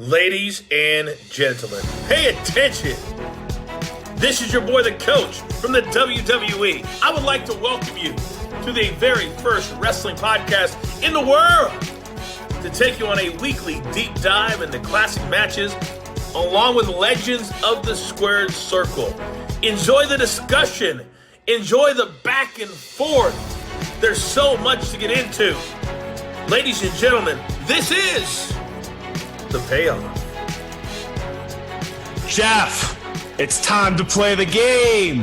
Ladies and gentlemen, pay attention. This is your boy, the coach from the WWE. I would like to welcome you to the very first wrestling podcast in the world to take you on a weekly deep dive into classic matches along with legends of the squared circle. Enjoy the discussion. Enjoy the back and forth. There's so much to get into. Ladies and gentlemen, this is The Payoff. Jeff, it's time to play the game.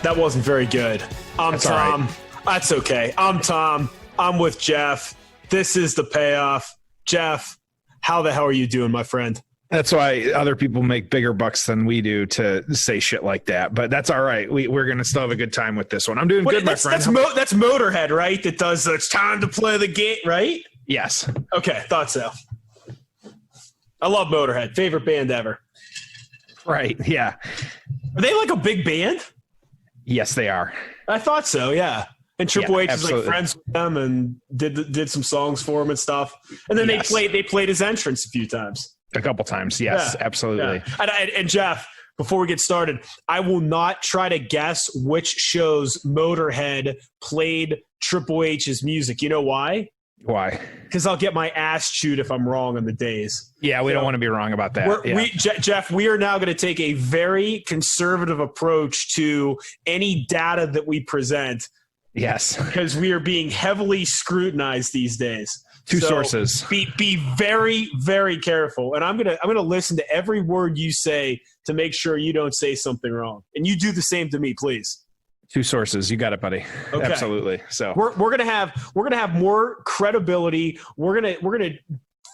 That wasn't very good. That's Tom. Right. That's okay. I'm Tom. I'm with Jeff. This is The Payoff. Jeff, how the hell are you doing, my friend? That's why other people make bigger bucks than we do to say shit like that. But that's all right. We're going to still have a good time with this one. I'm doing good, my friend. That's Motorhead, right? That does it's time to play the game, right? Yes. Okay, thought so. I love Motorhead. Favorite band ever. Right, yeah. Are they like a big band? Yes, they are. I thought so, yeah. And Triple H is like friends with them and did some songs for him and stuff. And then they played his entrance a few times. A couple times, yes, yeah, absolutely. Yeah. And Jeff, before we get started, I will not try to guess which shows Motorhead played Triple H's music. You know why? Why? Because I'll get my ass chewed if I'm wrong on the days. Yeah, we don't want to be wrong about that. Jeff, we are now going to take a very conservative approach to any data that we present. Yes. Because we are being heavily scrutinized these days. Two sources. Be very, very careful. And I'm gonna listen to every word you say to make sure you don't say something wrong. And you do the same to me, please. Two sources. You got it, buddy. Okay. Absolutely. So we're gonna have more credibility. We're gonna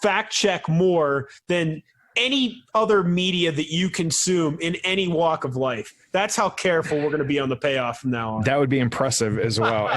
fact check more than any other media that you consume in any walk of life. That's how careful we're going to be on The Payoff from now on. That would be impressive as well.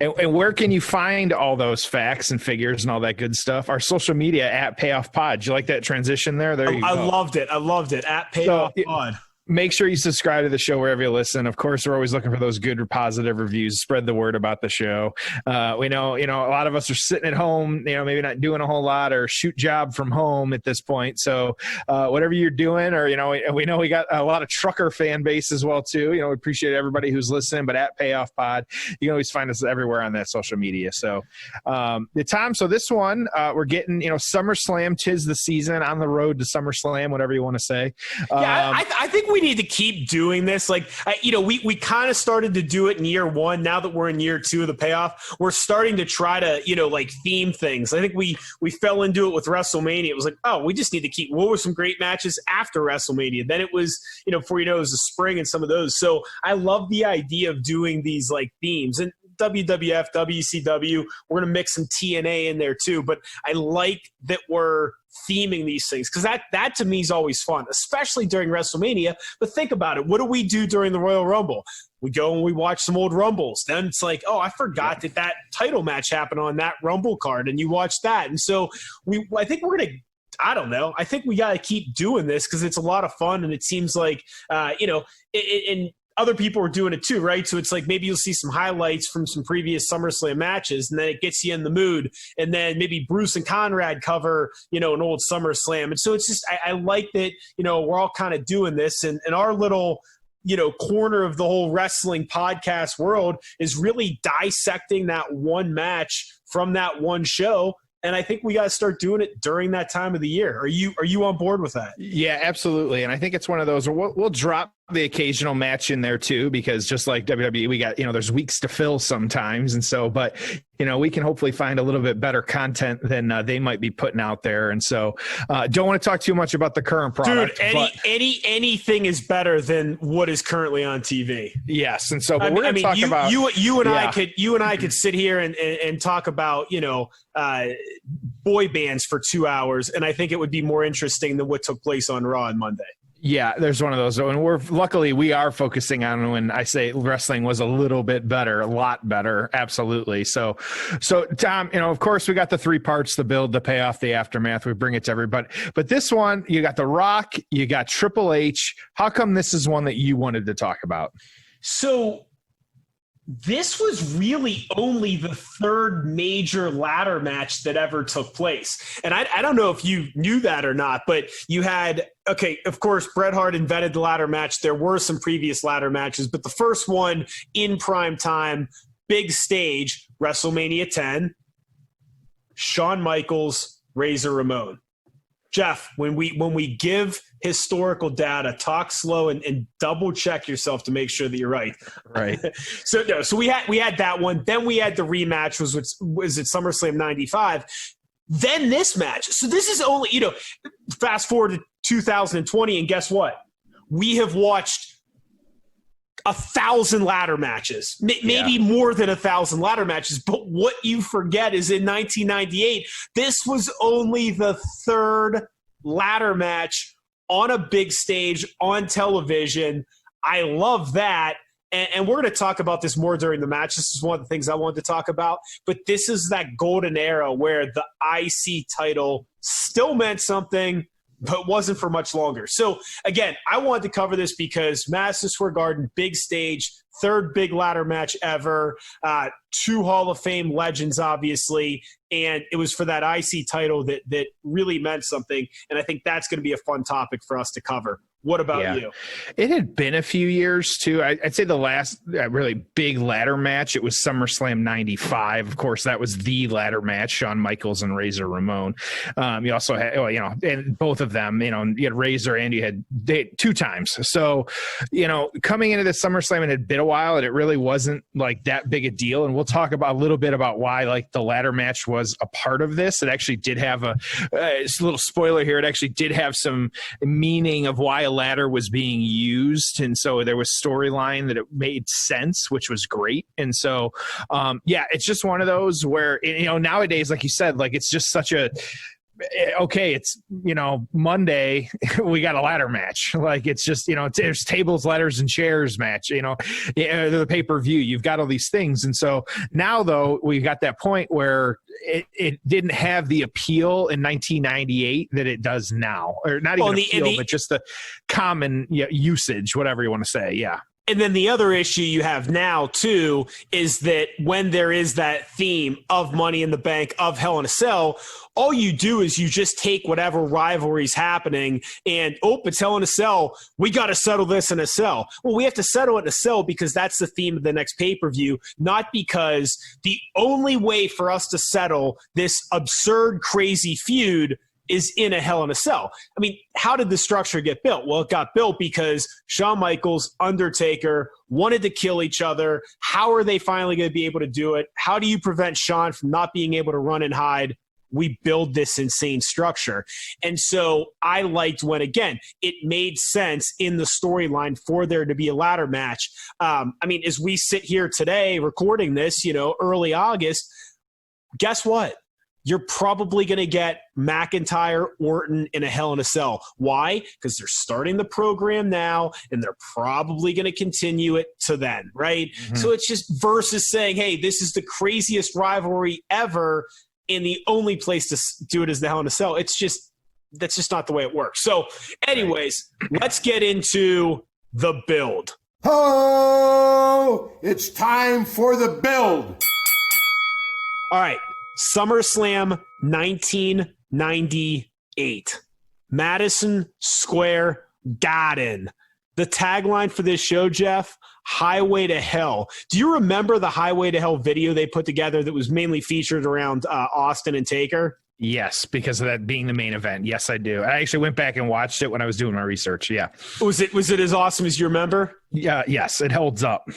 And where can you find all those facts and figures and all that good stuff? Our social media at Payoff Pod. Did you like that transition there? There you go. I loved it. At Payoff Pod. Make sure you subscribe to the show wherever you listen. Of course, we're always looking for those good or positive reviews. Spread the word about the show. We know, a lot of us are sitting at home, maybe not doing a whole lot or shoot job from home at this point. So whatever you're doing, or, we know we got a lot of trucker fan base as well, too. We appreciate everybody who's listening, but at Payoff Pod, you can always find us everywhere on that social media. So Tom, so this one, we're getting, Summerslam, 'tis the season, on the road to Summerslam, whatever you want to say. I think we need to keep doing this. Like, we kind of started to do it in year one. Now that we're in year two of The Payoff, we're starting to try to, theme things. I think we fell into it with WrestleMania. It was like, oh, we just need to keep, what were some great matches after WrestleMania? Then it was, before you know, it was the spring and some of those. So I love the idea of doing these like themes. And WWF, WCW, we're going to mix some TNA in there too. But I like that we're theming these things because that to me is always fun, especially during WrestleMania. But think about it. What do we do during the Royal Rumble? We go and we watch some old Rumbles. Then it's like, oh, I forgot that title match happened on that Rumble card, and you watch that. And so I think we're going to, I don't know. I think we got to keep doing this because it's a lot of fun, and it seems like, and other people are doing it too, right? So it's like maybe you'll see some highlights from some previous SummerSlam matches, and then it gets you in the mood. And then maybe Bruce and Conrad cover, an old SummerSlam. And so it's just, I like that, we're all kind of doing this, and our little, corner of the whole wrestling podcast world is really dissecting that one match from that one show. And I think we got to start doing it during that time of the year. Are you on board with that? Yeah, absolutely. And I think it's one of those where we'll drop the occasional match in there too, because just like WWE, we got, there's weeks to fill sometimes. And so, but, we can hopefully find a little bit better content than they might be putting out there. And so don't want to talk too much about the current product. Dude, anything is better than what is currently on TV. Yes. And so, but we're going to talk about you and I could sit here and talk about, boy bands for 2 hours. And I think it would be more interesting than what took place on Raw on Monday. Yeah, there's one of those. And luckily we are focusing on when I say wrestling was a little bit better, a lot better. Absolutely. So Tom, of course we got the 3 parts, the build, the payoff, the aftermath. We bring it to everybody. But this one, you got The Rock, you got Triple H. How come this is one that you wanted to talk about? So this was really only the third major ladder match that ever took place. And I don't know if you knew that or not, but you had, okay, of course, Bret Hart invented the ladder match. There were some previous ladder matches, but the first one in prime time, big stage, WrestleMania 10, Shawn Michaels, Razor Ramon. Jeff, when we give historical data, talk slow and double check yourself to make sure that you're right. Right. So we had that one. Then we had the rematch was at SummerSlam 95. Then this match. So this is only, fast forward to 2020, and guess what? We have watched 1,000 ladder matches, maybe more than 1,000 ladder matches. But what you forget is in 1998, this was only the third ladder match on a big stage on television. I love that. And we're going to talk about this more during the match. This is one of the things I wanted to talk about. But this is that golden era where the IC title still meant something, but wasn't for much longer. So, again, I wanted to cover this because Madison Square Garden, big stage, third big ladder match ever, two Hall of Fame legends, obviously, and it was for that IC title that really meant something, and I think that's going to be a fun topic for us to cover. What about you? It had been a few years, too. I'd say the last really big ladder match, it was SummerSlam 95. Of course, that was the ladder match, Shawn Michaels and Razor Ramon. You also had, and both of them, you had Razor and you had two times. So, coming into the SummerSlam, it had been a while, and it really wasn't like that big a deal. And we'll talk about a little bit about why like the ladder match was a part of this. It actually did have it's a little spoiler here. It actually did have some meaning of why a ladder was being used, and so there was storyline that it made sense, which was great. And so it's just one of those where nowadays, like you said, like it's just such a it's Monday we got a ladder match, like it's just there's tables, ladders, and chairs match, the pay-per-view, you've got all these things. And so now though we got that point where it didn't have the appeal in 1998 that it does now, or not even appeal, but just the common usage, whatever you want to say. And then the other issue you have now, too, is that when there is that theme of Money in the Bank, of Hell in a Cell, all you do is you just take whatever rivalry's happening and, it's Hell in a Cell. We got to settle this in a cell. Well, we have to settle it in a cell because that's the theme of the next pay-per-view, not because the only way for us to settle this absurd, crazy feud is in a Hell in a Cell. I mean, how did the structure get built? Well, it got built because Shawn Michaels, Undertaker wanted to kill each other. How are they finally going to be able to do it? How do you prevent Shawn from not being able to run and hide? We build this insane structure. And so I liked when, again, it made sense in the storyline for there to be a ladder match. As we sit here today recording this, early August, guess what? You're probably going to get McIntyre, Orton in a Hell in a Cell. Why? Because they're starting the program now, and they're probably going to continue it to then, right? Mm-hmm. So it's just versus saying, hey, this is the craziest rivalry ever, and the only place to do it is the Hell in a Cell. That's just not the way it works. So anyways, Let's get into the build. Oh, it's time for the build. All right. SummerSlam 1998. Madison Square Garden. The tagline for this show, Jeff, Highway to Hell. Do you remember the Highway to Hell video they put together that was mainly featured around Austin and Taker? Yes, because of that being the main event. Yes, I do. I actually went back and watched it when I was doing my research. Yeah. Was it as awesome as you remember? Yeah. Yes, it holds up.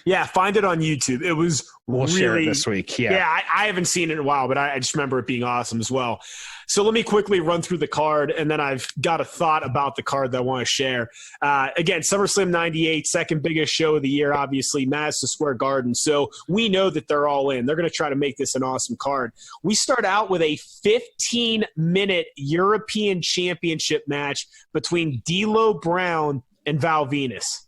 Yeah, find it on YouTube. It was We'll share it this week. Yeah, I haven't seen it in a while, but I just remember it being awesome as well. So let me quickly run through the card, and then I've got a thought about the card that I want to share. Again, SummerSlam 98, second biggest show of the year, obviously, Madison Square Garden. So we know that they're all in. They're going to try to make this an awesome card. We start out with a 15-minute European Championship match between D'Lo Brown and Val Venus.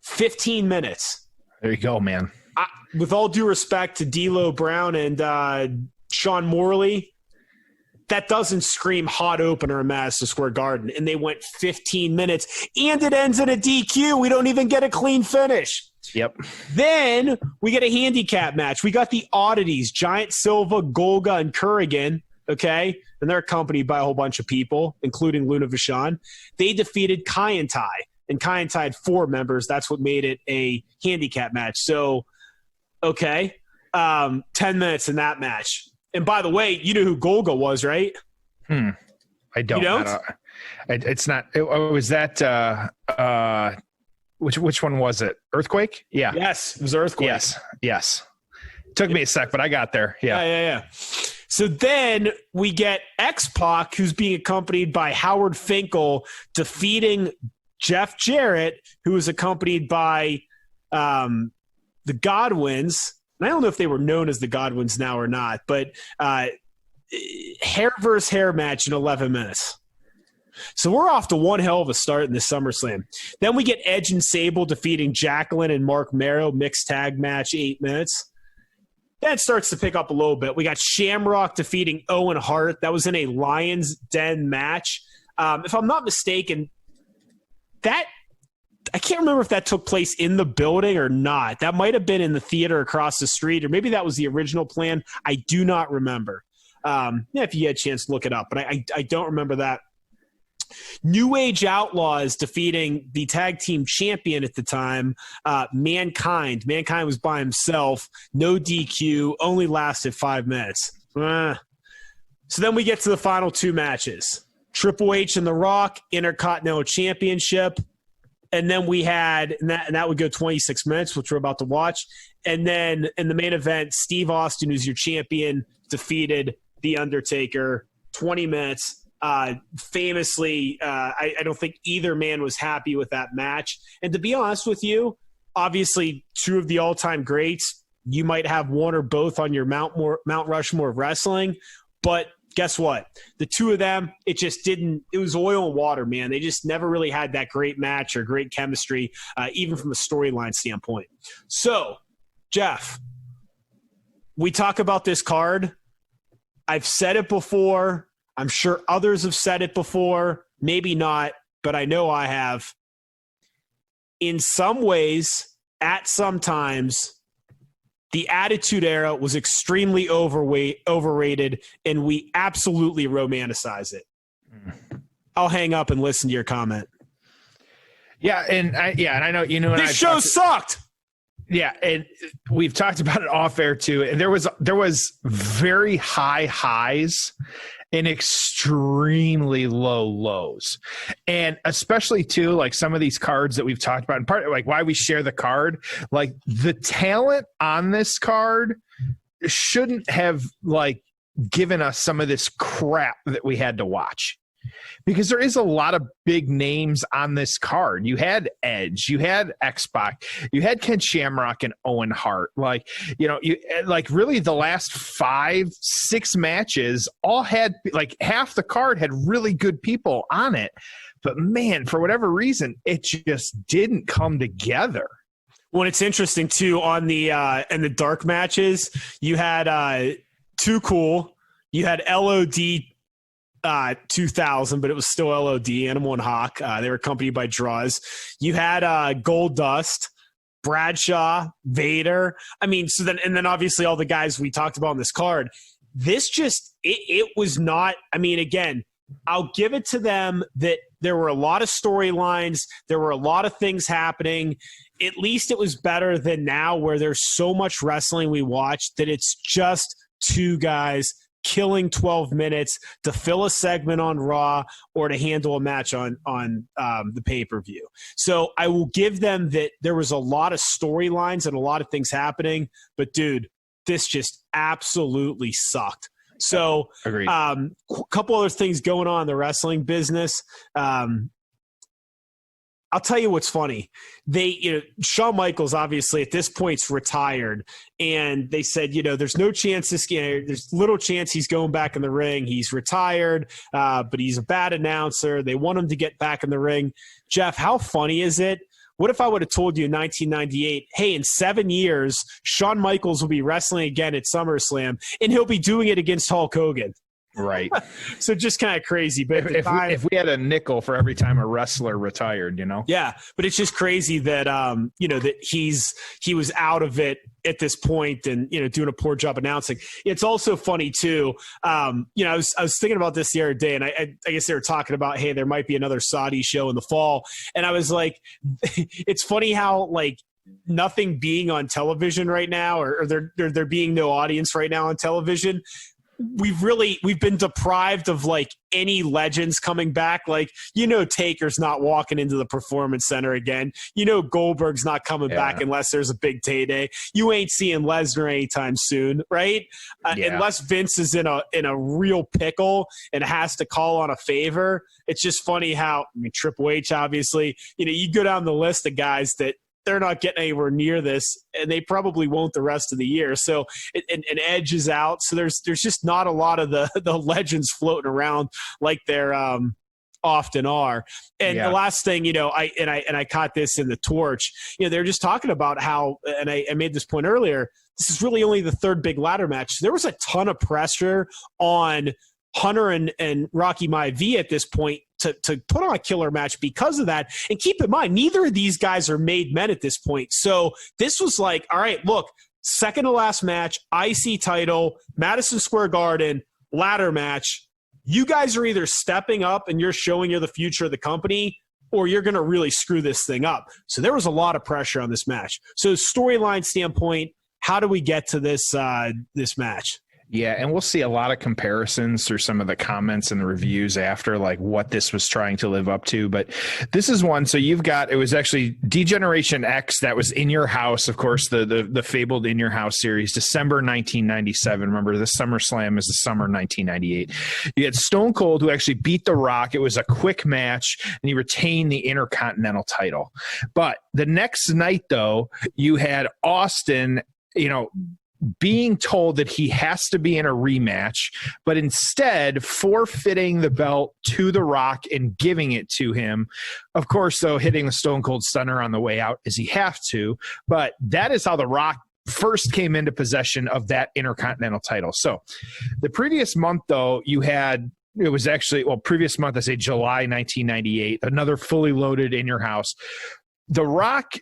15 minutes. There you go, man. With all due respect to D'Lo Brown and Sean Morley, that doesn't scream hot opener in Madison Square Garden. And they went 15 minutes, and it ends in a DQ. We don't even get a clean finish. Yep. Then we get a handicap match. We got the Oddities, Giant Silva, Golga, and Kurrigan. Okay. And they're accompanied by a whole bunch of people, including Luna Vachon. They defeated Kai and Tai. And Kai and Tai had 4 members. That's what made it a handicap match. So, okay. 10 minutes in that match. And by the way, you know who Golga was, right? I don't. You don't? It's not. Was that which one was it? Earthquake? Yeah. Yes, it was Earthquake. Yes. Took me a sec, but I got there. Yeah. So then we get X-Pac, who's being accompanied by Howard Finkel, defeating Jeff Jarrett, who was accompanied by the Godwins. And I don't know if they were known as the Godwins now or not, but hair versus hair match in 11 minutes. So we're off to one hell of a start in this SummerSlam. Then we get Edge and Sable defeating Jacqueline and Mark Merrow, mixed tag match, 8 minutes. Then it starts to pick up a little bit. We got Shamrock defeating Owen Hart. That was in a Lion's Den match. If I'm not mistaken, I can't remember if that took place in the building or not. That might have been in the theater across the street, or maybe that was the original plan. I do not remember. If you had a chance to look it up, but I don't remember that. New Age Outlaws defeating the tag team champion at the time, Mankind. Mankind was by himself, no DQ, only lasted 5 minutes. So then we get to the final 2 matches. Triple H and The Rock, Intercontinental Championship. And then we had, and that would go 26 minutes, which we're about to watch. And then in the main event, Steve Austin, who's your champion, defeated The Undertaker, 20 minutes. Famously, I don't think either man was happy with that match. And to be honest with you, obviously 2 of the all-time greats, you might have one or both on your Mount Rushmore of wrestling, but guess what? The 2 of them, it was oil and water, man. They just never really had that great match or great chemistry, even from a storyline standpoint. So, Jeff, we talk about this card. I've said it before. I'm sure others have said it before. Maybe not, but I know I have. In some ways, at some times, the Attitude Era was extremely overrated, and we absolutely romanticize it. I'll hang up and listen to your comment. Yeah, and I know you know. This show sucked. Yeah, and we've talked about it off air too. And there was very high highs and extremely low lows, and especially too, like some of these cards that we've talked about, and part like why we share the card, like the talent on this card shouldn't have like given us some of this crap that we had to watch. Because there is a lot of big names on this card. You had Edge, you had X-Pac, you had Ken Shamrock and Owen Hart. Like, you like really the last 5-6 matches all had like half the card had really good people on it. But man, for whatever reason, it just didn't come together. Well, it's interesting too on the in the dark matches, you had Too Cool, you had LOD 2000, but it was still LOD, Animal and Hawk. They were accompanied by Draws. You had Gold Dust, Bradshaw, Vader. I mean, so then obviously all the guys we talked about on this card. This just it was not. I mean, again, I'll give it to them that there were a lot of storylines. There were a lot of things happening. At least it was better than now, where there's so much wrestling we watch that it's just 2 guys killing 12 minutes to fill a segment on Raw or to handle a match on the pay-per-view. So I will give them that there was a lot of storylines and a lot of things happening, but dude, this just absolutely sucked. So a couple other things going on in the wrestling business. I'll tell you what's funny. Shawn Michaels obviously at this point's retired, and they said, there's no chance there's little chance he's going back in the ring. He's retired, but he's a bad announcer. They want him to get back in the ring. Jeff, how funny is it? What if I would have told you in 1998, hey, in 7 years, Shawn Michaels will be wrestling again at SummerSlam, and he'll be doing it against Hulk Hogan? Right. So just kind of crazy. But if we had a nickel for every time a wrestler retired, Yeah, but it's just crazy that that he was out of it at this point and doing a poor job announcing. It's also funny too. I was thinking about this the other day, and I guess they were talking about, hey, there might be another Saudi show in the fall, and I was like, it's funny how like nothing being on television right now, or there being no audience right now on television. We've been deprived of like any legends coming back. Like, Taker's not walking into the Performance Center again. Goldberg's not coming back unless there's a big payday. You ain't seeing Lesnar anytime soon, right? Unless Vince is in a real pickle and has to call on a favor. It's just funny how, Triple H, obviously, you go down the list of guys that they're not getting anywhere near this, and they probably won't the rest of the year. So, and Edge is out. So there's just not a lot of the legends floating around like there often are. And the last thing, I caught this in the Torch. They're just talking about how, and I made this point earlier, this is really only the third big ladder match. There was a ton of pressure on Hunter and Rocky Maivia at this point to put on a killer match because of that. And keep in mind, neither of these guys are made men at this point. So this was like, all right, look, second to last match, IC title, Madison Square Garden, ladder match. You guys are either stepping up and you're showing you're the future of the company, or you're going to really screw this thing up. So there was a lot of pressure on this match. So storyline standpoint, how do we get to this match? Yeah, and we'll see a lot of comparisons through some of the comments and the reviews after, like what this was trying to live up to. But this is one. So you've got, it was actually D-Generation X that was In Your House, of course, the fabled In Your House series, December 1997. Remember, the SummerSlam is the summer 1998. You had Stone Cold, who actually beat The Rock. It was a quick match, and he retained the Intercontinental title. But the next night, though, you had Austin, being told that he has to be in a rematch, but instead forfeiting the belt to The Rock and giving it to him. Of course, though, hitting the Stone Cold Stunner on the way out as he have to, but that is how The Rock first came into possession of that Intercontinental title. So the previous month, though, you had, it was actually, previous month, I say July 1998, another fully loaded In Your House. The Rock,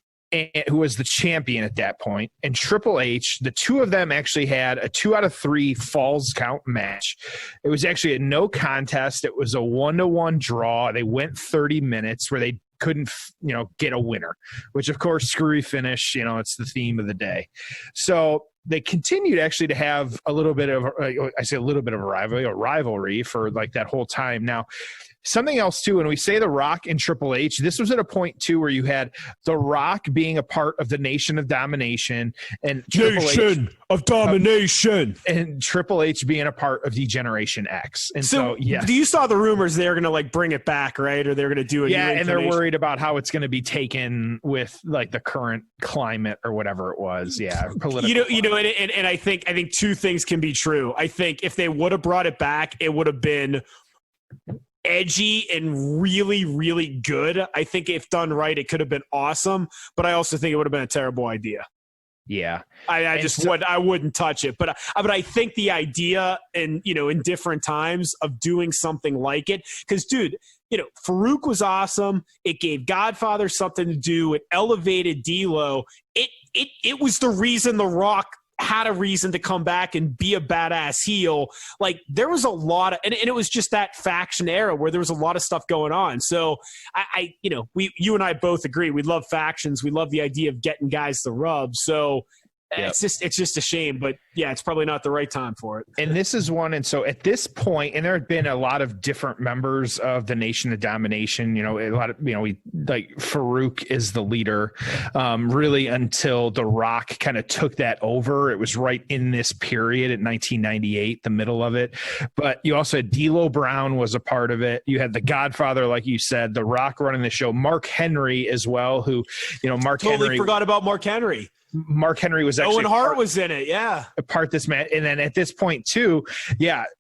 who was the champion at that point, and Triple H, the two of them actually had a 2 out of 3 falls count match. It was actually a no contest. It was a 1-1 draw. They went 30 minutes where they couldn't, get a winner, which of course, screwy finish, it's the theme of the day. So they continued actually to have a little bit of, a rivalry for like that whole time. Now, something else too, when we say The Rock and Triple H, this was at a point too where you had The Rock being a part of the Nation of Domination and Nation of Domination, and Triple H being a part of D-Generation X. And so yes, you saw the rumors they're going to like bring it back, right? Or they're going to do it. Yeah, and they're worried about how it's going to be taken with like the current climate or whatever it was. Yeah, political. And I think two things can be true. I think if they would have brought it back, it would have been edgy and really, really good. I think if done right, it could have been awesome, but I also think it would have been a terrible idea. Yeah. I wouldn't touch it, but I think the idea in different times of doing something like it, because dude, Farouk was awesome. It gave Godfather something to do. It elevated D'Lo. It was the reason The Rock had a reason to come back and be a badass heel. Like there was a lot of, and it was just that faction era where there was a lot of stuff going on. So you and I both agree. We love factions. We love the idea of getting guys the rub. So yep. It's just a shame, but yeah, it's probably not the right time for it. And this is one. And so at this point, and there had been a lot of different members of the Nation of Domination, a lot of, we like Farouk is the leader, really until The Rock kind of took that over. It was right in this period at 1998, the middle of it. But you also had D'Lo Brown was a part of it. You had the Godfather, like you said, The Rock running the show, Mark Henry as well, who, Mark totally Henry forgot about Mark Henry. Mark Henry was actually Owen Hart was in it, yeah. Part this match, and then at this point too,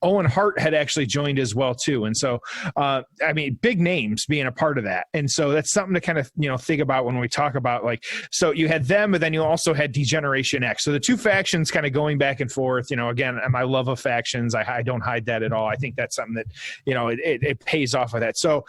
Owen Hart had actually joined as well too, and so I mean, big names being a part of that, and so that's something to kind of think about when we talk about so you had them, but then you also had Degeneration X. So the two factions kind of going back and forth. Again, my love of factions, I don't hide that at all. I think that's something that it pays off of that. So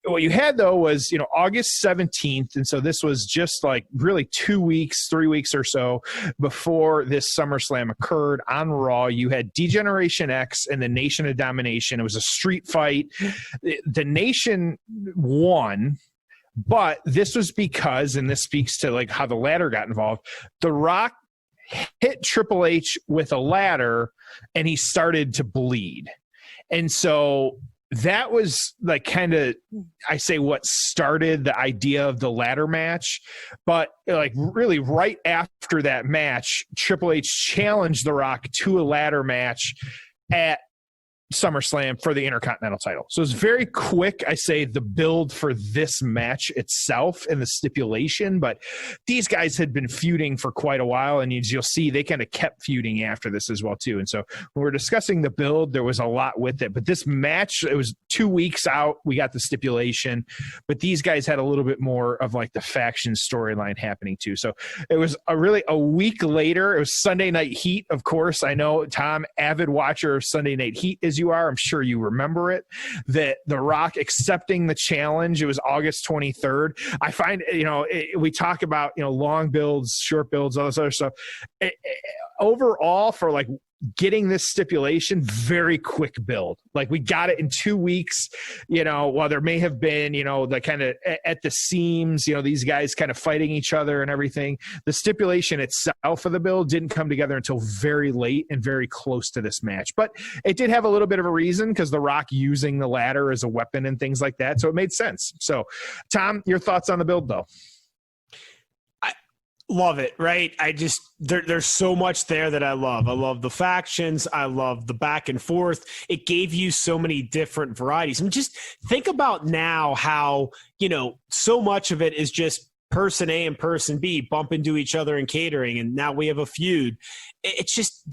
what you had though was August 17th, and so this was just really 3 weeks or so before this SummerSlam occurred on Raw. You had Degeneration X and the Nation of Domination. It was a street fight. The Nation won, but this was because, and this speaks to how the ladder got involved, The Rock hit Triple H with a ladder and he started to bleed. And so that was kind of, I say, what started the idea of the ladder match. But really right after that match, Triple H challenged The Rock to a ladder match at SummerSlam for the Intercontinental title. So it's very quick, I say, the build for this match itself and the stipulation, but these guys had been feuding for quite a while, and you'll see they kind of kept feuding after this as well too. And so when we're discussing the build, there was a lot with it, but this match, it was 2 weeks out, we got the stipulation, but these guys had a little bit more of the faction storyline happening too. So it was a week later. It was Sunday Night Heat, of course. I know, Tom, avid watcher of Sunday Night Heat as you are, I'm sure you remember it, that The Rock accepting the challenge. It was August 23rd. I find, we talk about, long builds, short builds, all this other stuff. Overall, for getting this stipulation, very quick build. We got it in 2 weeks, while there may have been, the kind of at the seams, these guys kind of fighting each other and everything. The stipulation itself of the build didn't come together until very late and very close to this match. But it did have a little bit of a reason, because The Rock using the ladder as a weapon and things like that. So it made sense. So, Tom, your thoughts on the build, though? Love it, right? There's so much there that I love. I love the factions. I love the back and forth. It gave you so many different varieties. I mean, just think about now how, so much of it is just person A and person B bump into each other in catering, and now we have a feud. It's just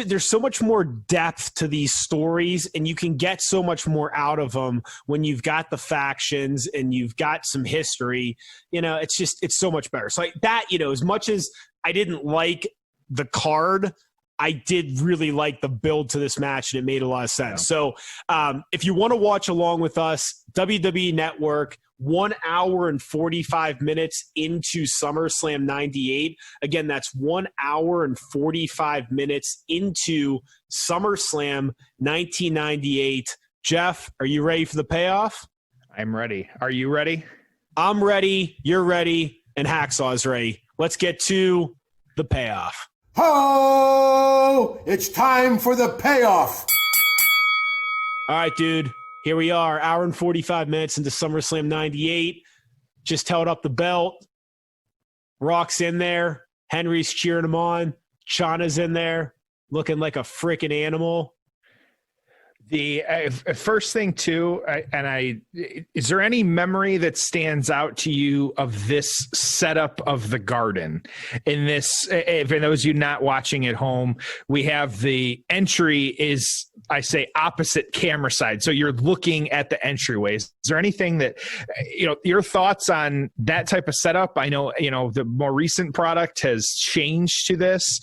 there's so much more depth to these stories, and you can get so much more out of them when you've got the factions and you've got some history. It's so much better. So that, as much as I didn't like the card, I did really like the build to this match, and it made a lot of sense. So if you want to watch along with us, WWE Network, 1 hour and 45 minutes into SummerSlam 98. Again, that's 1 hour and 45 minutes into SummerSlam 1998. Jeff, are you ready for the payoff? I'm ready. Are you ready? I'm ready. You're ready. And Hacksaw's ready. Let's get to the payoff. Ho! It's time for the payoff. All right, dude. Here we are, hour and 45 minutes into SummerSlam 98. Just held up the belt. Rock's in there. Henry's cheering him on. Chana's in there, looking like a freaking animal. The first thing too, is there any memory that stands out to you of this setup of the Garden? In this, for those of you not watching at home, we have the entry is, I say, opposite camera side, so you're looking at the entryways. Is there anything that your thoughts on that type of setup? I know the more recent product has changed to this.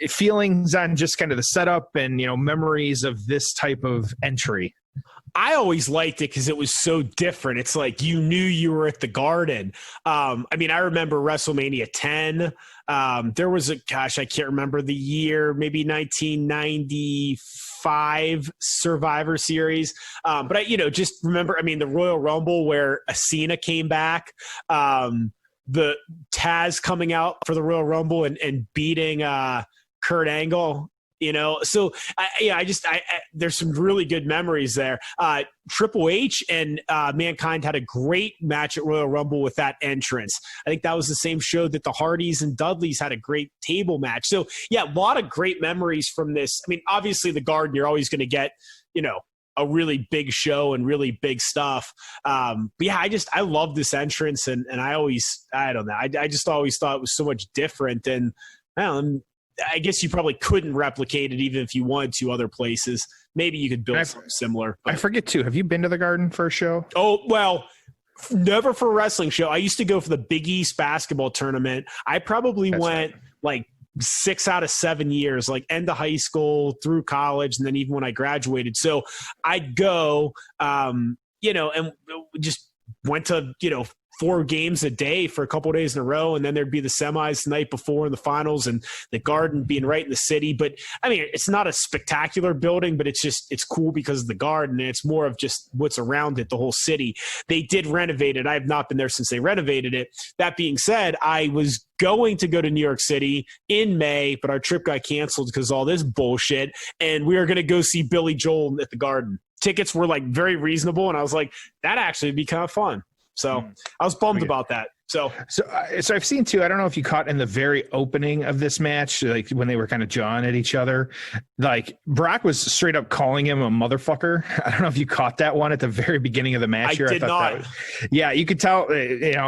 Feelings on just kind of the setup and memories of this type of entry. I always liked it because it was so different. It's like you knew you were at the Garden. I remember WrestleMania 10. There was I can't remember the year, maybe 1995 Survivor Series. But I just remember, the Royal Rumble where Cena came back, the Taz coming out for the Royal Rumble and beating Kurt Angle. So there's some really good memories there. Triple H and Mankind had a great match at Royal Rumble with that entrance. I think that was the same show that the Hardys and Dudleys had a great table match. So yeah, a lot of great memories from this. Obviously the Garden, you're always going to get, a really big show and really big stuff. But yeah, I love this entrance, and I don't know. I just always thought it was so much different, and I guess you probably couldn't replicate it even if you wanted to other places. Maybe you could build something similar. But. I forget too. Have you been to the Garden for a show? Oh, well, never for a wrestling show. I used to go for the Big East basketball tournament. I probably went like 6 out of 7 years, like end of high school through college. And then even when I graduated. So I'd go, and just went to, 4 games a day for a couple of days in a row. And then there'd be the semis the night before and the finals, and the Garden being right in the city. But I mean, it's not a spectacular building, but it's cool because of the Garden, and it's more of just what's around it, the whole city. They did renovate it. I have not been there since they renovated it. That being said, I was going to go to New York City in May, but our trip got canceled because of all this bullshit. And we were going to go see Billy Joel at the Garden. Tickets were like very reasonable. And I was like, that actually would be kind of fun. So I was bummed about that. So I've seen too. I don't know if you caught in the very opening of this match, like when they were kind of jawing at each other, like Brock was straight up calling him a motherfucker. I don't know if you caught that one at the very beginning of the match. I did not. Yeah, you could tell.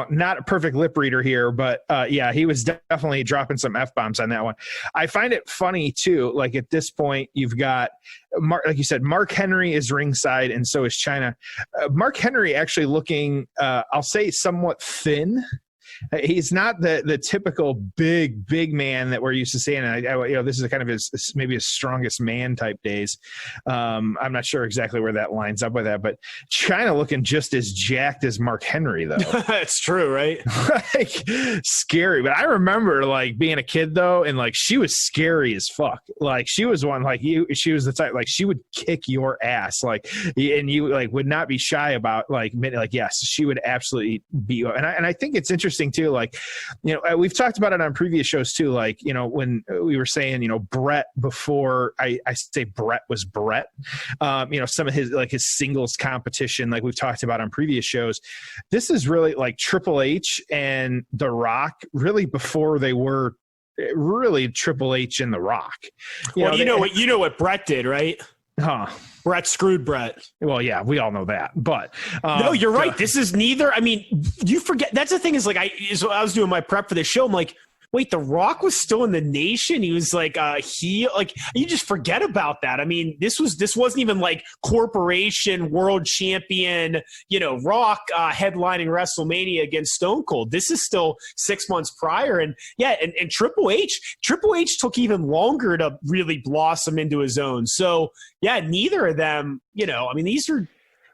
Not a perfect lip reader here, but yeah, he was definitely dropping some F-bombs on that one. I find it funny too. Like at this point, you've got like you said, Mark Henry is ringside, and so is China. Mark Henry actually looking, I'll say, somewhat thin. He's not the typical big man that we're used to seeing. And this is kind of maybe his strongest man type days. I'm not sure exactly where that lines up with that, but China looking just as jacked as Mark Henry though. It's true, right? Like scary. But I remember like being a kid though, and like she was scary as fuck. Like she was one like you. She was the type like she would kick your ass like, and you like would not be shy about like yes, she would absolutely beat you. And I think it's interesting too, like, we've talked about it on previous shows too, like, when we were saying, Brett before I say Brett was Brett, some of his singles competition, like we've talked about on previous shows, this is really like Triple H and The Rock really before they were really Triple H and The Rock. You know what Brett did, right? Huh. Brett screwed Brett. Well, yeah, we all know that, but no, you're right. This is neither. I mean, you forget. That's the thing is like, I was doing my prep for the show. I'm like, wait, The Rock was still in the Nation. He was like, you just forget about that. I mean, this wasn't even like corporation world champion, Rock headlining WrestleMania against Stone Cold. This is still 6 months prior. And yeah, and Triple H took even longer to really blossom into his own. So yeah, neither of them, I mean, these are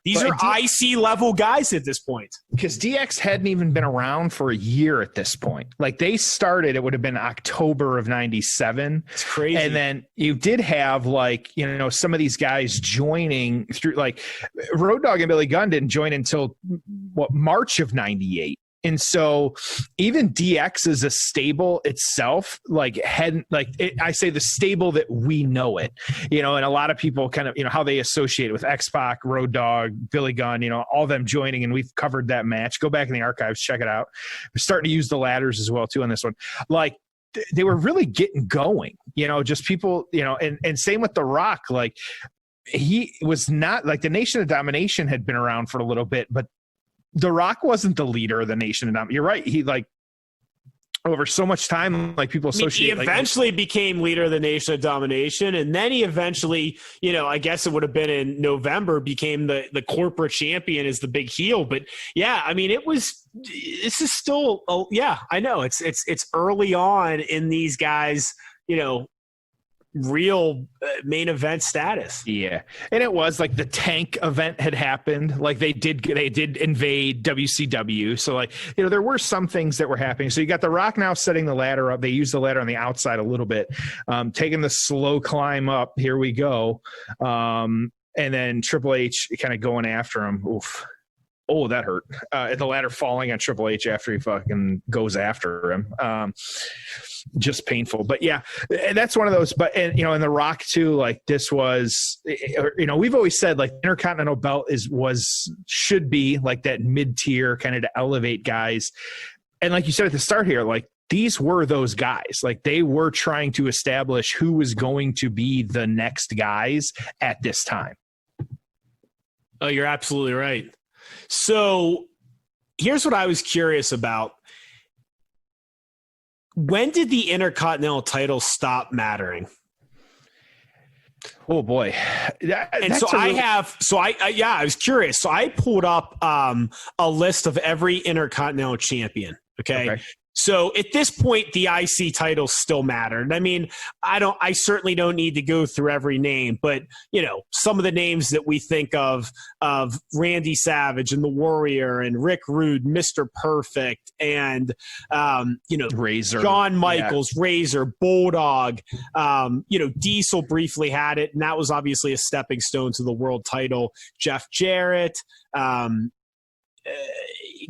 IC level guys at this point. Because DX hadn't even been around for a year at this point. Like they started, it would have been October of '97. It's crazy. And then you did have like, some of these guys joining through, like Road Dogg and Billy Gunn didn't join until March of '98. And so even DX as a stable itself, I say the stable that we know it, and a lot of people kind of, how they associate it with X-Pac, Road Dogg, Billy Gunn, all them joining. And we've covered that match. Go back in the archives, check it out. We're starting to use the ladders as well too on this one. Like they were really getting going, just people, and same with The Rock. Like he was not like the Nation of Domination had been around for a little bit, but The Rock wasn't the leader of the Nation of Domination. You're right. He over so much time, like people associate. He eventually became leader of the Nation of Domination, and then he eventually, I guess it would have been in November, became the corporate champion as the big heel. But yeah, I mean, this is still, yeah, I know it's early on in these guys, real main event status. Yeah. And it was like the Tank event had happened. Like they did invade WCW. So like, there were some things that were happening. So you got The Rock now setting the ladder up. They used the ladder on the outside a little bit, taking the slow climb up. Here we go. And then Triple H kind of going after him. Oof. Oh, that hurt. The ladder falling on Triple H after he fucking goes after him. Just painful. But yeah, that's one of those. But, and The Rock too, like this was, we've always said like Intercontinental belt should be like that mid-tier kind of to elevate guys. And like you said at the start here, like these were those guys. Like they were trying to establish who was going to be the next guys at this time. Oh, you're absolutely right. So here's what I was curious about. When did the Intercontinental title stop mattering? Oh boy. I was curious. So I pulled up a list of every Intercontinental champion. Okay. So at this point, the IC titles still mattered. I mean, I certainly don't need to go through every name, but some of the names that we think of Randy Savage and the Warrior and Rick Rude, Mr. Perfect, and Razor, Shawn Michaels, Razor, Bulldog, Diesel briefly had it, and that was obviously a stepping stone to the world title. Jeff Jarrett,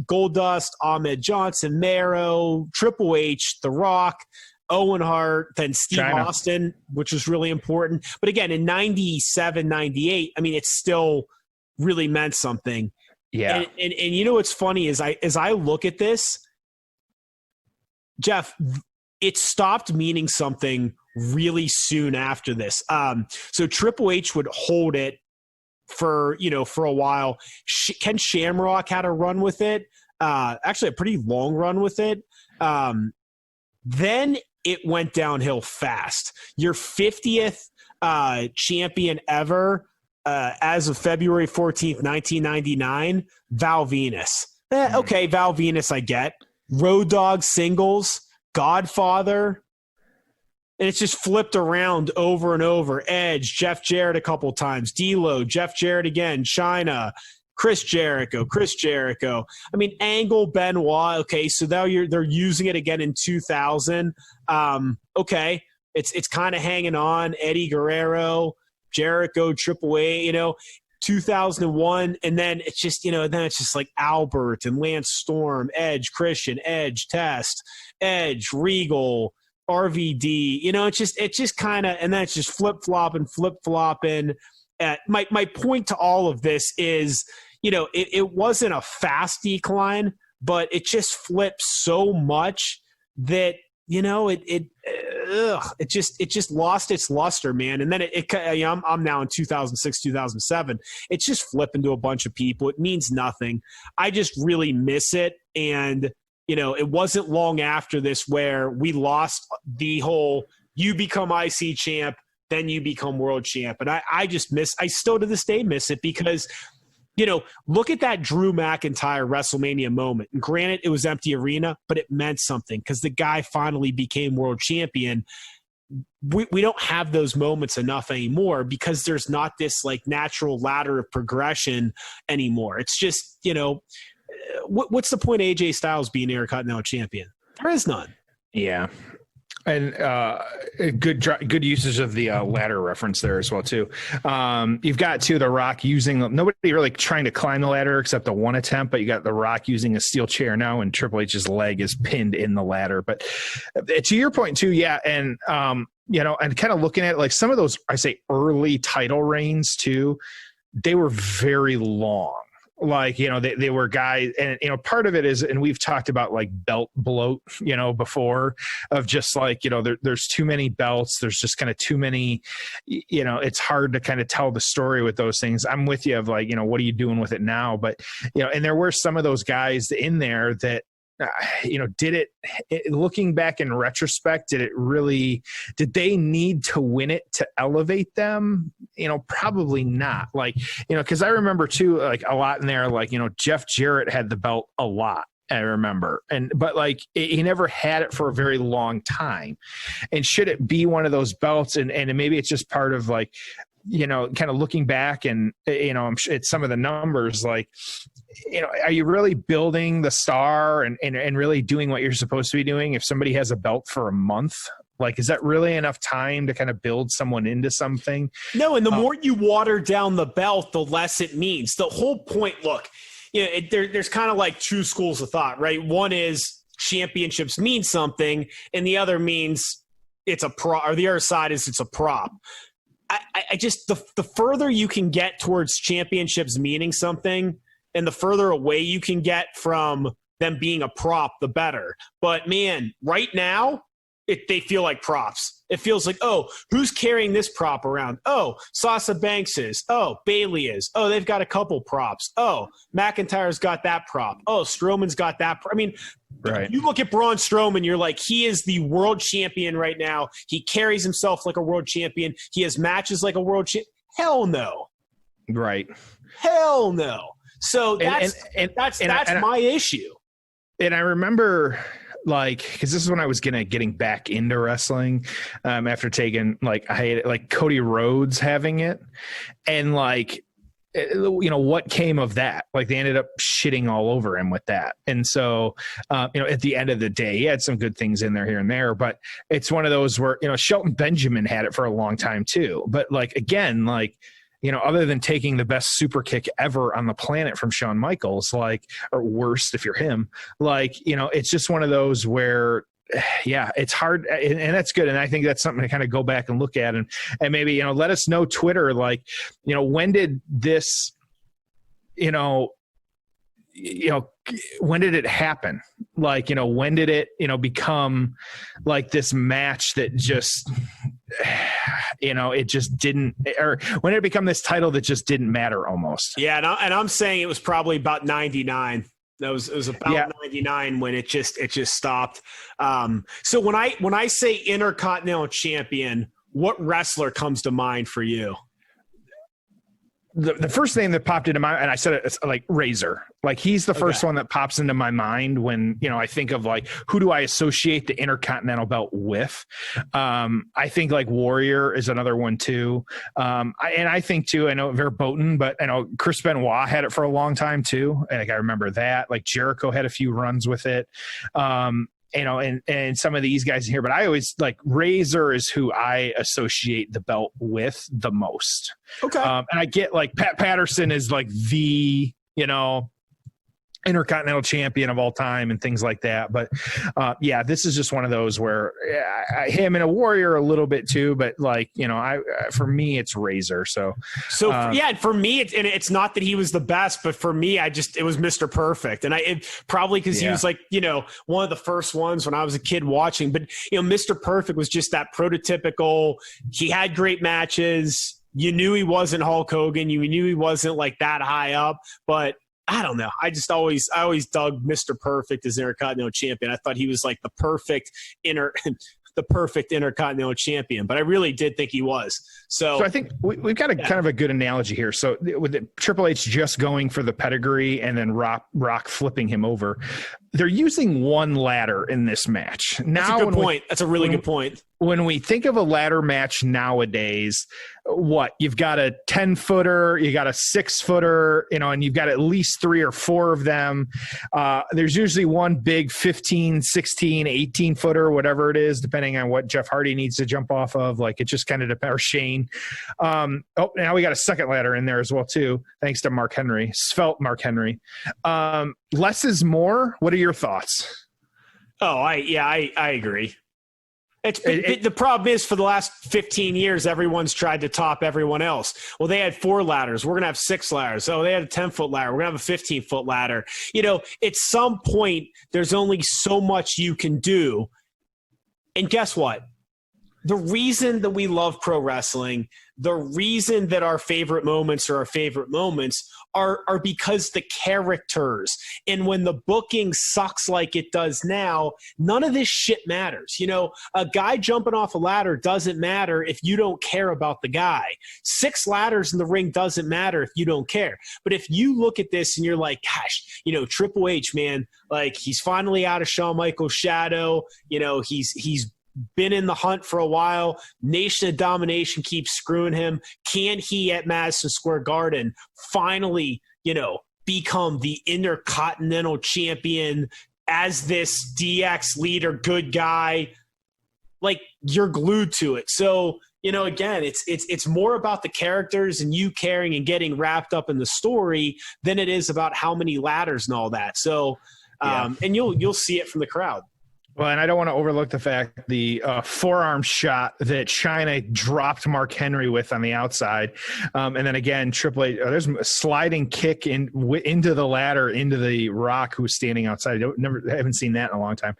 Goldust, Ahmed Johnson, Mero, Triple H, The Rock, Owen Hart, then Steve Austin, which was really important. But again, in 97, 98, I mean, it still really meant something. Yeah. And what's funny is as I look at this, Jeff, it stopped meaning something really soon after this. So Triple H would hold it for a while. Ken Shamrock had a run with it, actually a pretty long run with it. Then it went downhill fast. Your 50th champion ever, as of February 14th, 1999, Val Venus. Okay, Val Venus I get. Road Dogg singles, Godfather. And it's just flipped around over and over. Edge, Jeff Jarrett a couple times, D'Lo, Jeff Jarrett again, Chyna, Chris Jericho. I mean, Angle, Benoit. Okay, so now they're using it again in 2000. Okay, it's kind of hanging on. Eddie Guerrero, Jericho, Triple A. 2001, and then it's just like Albert and Lance Storm, Edge, Christian, Edge, Test, Edge, Regal, RVD, it's just kind of, and then it's just flip-flopping. My point to all of this is, it wasn't a fast decline, but it just flipped so much that, it just lost its luster, man. And then I'm now in 2006, 2007. It's just flipping to a bunch of people. It means nothing. I just really miss it. And it wasn't long after this where we lost the whole you become IC champ, then you become world champ. And I still to this day miss it because, look at that Drew McIntyre WrestleMania moment. And granted, it was empty arena, but it meant something because the guy finally became world champion. We don't have those moments enough anymore because there's not this like natural ladder of progression anymore. It's just, what's the point of AJ Styles being Intercontinental champion? There is none. Yeah. And good usage of the ladder reference there as well, too. You've got, too, The Rock using – nobody really trying to climb the ladder except the one attempt, but you got The Rock using a steel chair now and Triple H's leg is pinned in the ladder. But to your point, too, yeah, and and kind of looking at like some of those, I say, early title reigns, too, they were very long. Like, they were guys and, part of it is, and we've talked about like belt bloat, before of just like, there's too many belts. There's just kind of too many, it's hard to kind of tell the story with those things. I'm with you of like, what are you doing with it now? But, and there were some of those guys in there that, did it looking back in retrospect, did they need to win it to elevate them? Probably not. Like, cause I remember too, like a lot in there, like, Jeff Jarrett had the belt a lot. I remember. But like he never had it for a very long time. And should it be one of those belts and maybe it's just part of like, kind of looking back and, it's some of the numbers, like, are you really building the star and really doing what you're supposed to be doing? If somebody has a belt for a month, like, is that really enough time to kind of build someone into something? No. And the more you water down the belt, the less it means. The whole point, look, there's kind of like two schools of thought, right? One is championships mean something and the other means it's a prop, or the other side is it's a prop. I just the further you can get towards championships meaning something and the further away you can get from them being a prop, the better. But man, right now, they feel like props. It feels like, oh, who's carrying this prop around? Oh, Sasha Banks is. Oh, Bailey is. Oh, they've got a couple props. Oh, McIntyre's got that prop. Oh, Strowman's got that prop. I mean, Right. you look at Braun Strowman, you're like, he is the world champion right now. He carries himself like a world champion. He has matches like a world champion. Hell no. Right. Hell no. So that's my issue. And I remember, like, because this is when I was getting back into wrestling, after taking, like, I had like Cody Rhodes having it, and like, you know, what came of that? Like, they ended up shitting all over him with that. And so, you know, at the end of the day, he had some good things in there here and there, but it's one of those where, you know, Shelton Benjamin had it for a long time too. But like, again, like, you know, other than taking the best super kick ever on the planet from Shawn Michaels, like, or worst if you're him, like, you know, it's just one of those where, yeah, it's hard, and that's good. And I think that's something to kind of go back and look at, and maybe, you know, let us know Twitter, like, you know, when did this, you know, when did it happen? Like, you know, when did it, you know, become like this match that just, you know, it just didn't, or when did it become this title that just didn't matter almost? Yeah, and I'm saying it was probably about 99. It was about 99 when it just stopped. So when I say Intercontinental Champion, what wrestler comes to mind for you? The first name that popped into my, and I said it, it's like Razor. Like, he's the first one that pops into my mind when, you know, I think of like, who do I associate the Intercontinental belt with? I think like Warrior is another one too. I think too, I know Verboten, but I know Chris Benoit had it for a long time too. And like, I remember that, like Jericho had a few runs with it. You know, and some of these guys in here, but I always like Razor is who I associate the belt with the most. Okay. And I get like Pat Patterson is like the, you know, Intercontinental champion of all time and things like that. But yeah, this is just one of those where him and a Warrior a little bit too, but like, you know, for me, it's Razor. So yeah, for me, it's not that he was the best, but for me, it was Mr. Perfect. And probably because he was like, you know, one of the first ones when I was a kid watching, but you know, Mr. Perfect was just that prototypical, he had great matches. You knew he wasn't Hulk Hogan. You knew he wasn't like that high up, but I don't know. I always dug Mr. Perfect as Intercontinental Champion. I thought he was like the perfect Intercontinental Champion, but I really did think he was. So I think we've got kind of a good analogy here. So with Triple H just going for the pedigree and then Rock flipping him over, they're using one ladder in this match. That's a good point. That's a really good point. When we think of a ladder match nowadays, what you've got a 10-footer, you got a 6-footer, you know, and you've got at least 3 or 4 of them. There's usually one big 15, 16, 18-footer, whatever it is, depending on what Jeff Hardy needs to jump off of. Like, it just kind of depends, or Shane. Now we got a second ladder in there as well too, thanks to Mark Henry, Svelte Mark Henry. Less is more. What are your thoughts? Oh, I agree. The problem is, for the last 15 years, everyone's tried to top everyone else. Well, they had 4 ladders. We're going to have 6 ladders. Oh, they had a 10-foot ladder. We're going to have a 15-foot ladder. You know, at some point, there's only so much you can do. And guess what? The reason that we love pro wrestling, the reason that our favorite moments are our favorite moments are because the characters. And when the booking sucks like it does now, none of this shit matters. You know, a guy jumping off a ladder doesn't matter if you don't care about the guy. 6 ladders in the ring doesn't matter if you don't care. But if you look at this and you're like, gosh, you know, Triple H, man, like, he's finally out of Shawn Michaels' shadow. You know, he's been in the hunt for a while. Nation of Domination keeps screwing him. Can he at Madison Square Garden finally, you know, become the Intercontinental Champion as this DX leader, good guy? Like, you're glued to it. So, you know, again, it's more about the characters and you caring and getting wrapped up in the story than it is about how many ladders and all that. So, and you'll see it from the crowd. Well, and I don't want to overlook the fact the forearm shot that China dropped Mark Henry with on the outside. And then again, Triple H, there's a sliding kick into the ladder, into the Rock who's standing outside. I haven't seen that in a long time.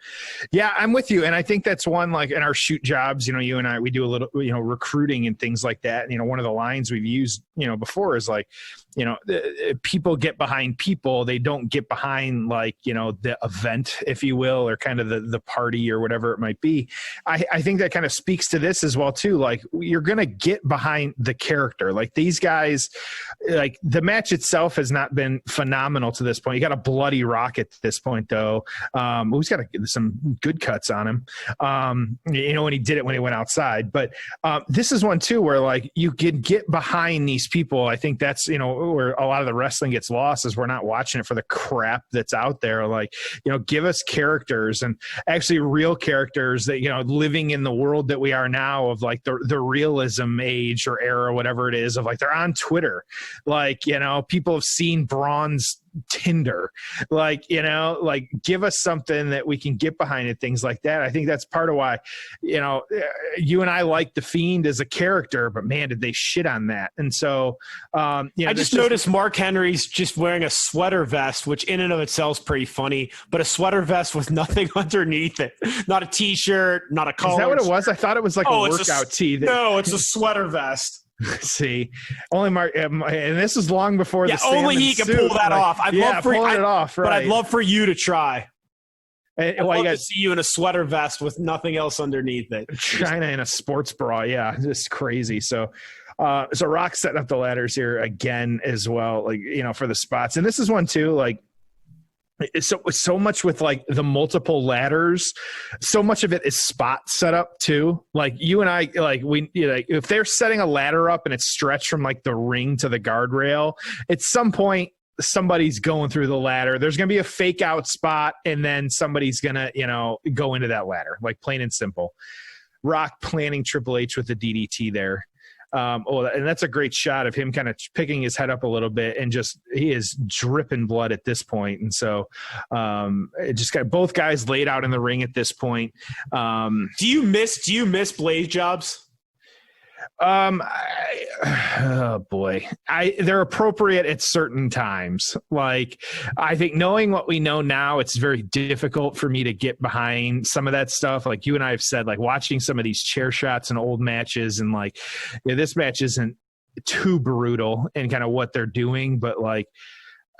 Yeah, I'm with you. And I think that's one, like in our shoot jobs, you and I, we do a little, recruiting and things like that. And, one of the lines we've used, before is like, people get behind people. They don't get behind like, the event, if you will, or kind of the party or whatever it might be. I think that kind of speaks to this as well too. Like you're going to get behind the character. Like these guys, like the match itself has not been phenomenal to this point. You got a bloody Rock at this point though. He's got some good cuts on him. When he did it when he went outside, but this is one too, where like you can get behind these people. I think that's, where a lot of the wrestling gets lost is we're not watching it for the crap that's out there. Like, give us characters and actually real characters that, living in the world that we are now of like the realism age or era, whatever it is, of like, they're on Twitter. Like, people have seen Braun's Tinder, like give us something that we can get behind and things like that. I think that's part of why you and I like the Fiend as a character, but man, did they shit on that. And so I just noticed Mark Henry's just wearing a sweater vest, which in and of itself is pretty funny, but a sweater vest with nothing underneath it, not a t-shirt, not a collar. Is that what it was? I thought it was like a workout tee. No, it's a sweater vest. See, only Mark, and this is long before the only he can pull that off. I'd love for it off, right. But I'd love for you to try. I'd love to see you in a sweater vest with nothing else underneath it. China in a sports bra, yeah, just crazy. So Rock's setting up the ladders here again as well, like for the spots, and this is one too, like. So much with like the multiple ladders, so much of it is spot setup too. Like you and I, like if they're setting a ladder up and it's stretched from like the ring to the guardrail, at some point somebody's going through the ladder. There's going to be a fake out spot, and then somebody's going to, go into that ladder, like plain and simple. Rock planning Triple H with the DDT there. And that's a great shot of him kind of picking his head up a little bit, and just he is dripping blood at this point. And so it just got both guys laid out in the ring at this point. Do you miss blade jobs? Oh boy, they're appropriate at certain times. Like, I think knowing what we know now, it's very difficult for me to get behind some of that stuff. Like you and I have said, like watching some of these chair shots and old matches, and like, this match isn't too brutal in kind of what they're doing, but like,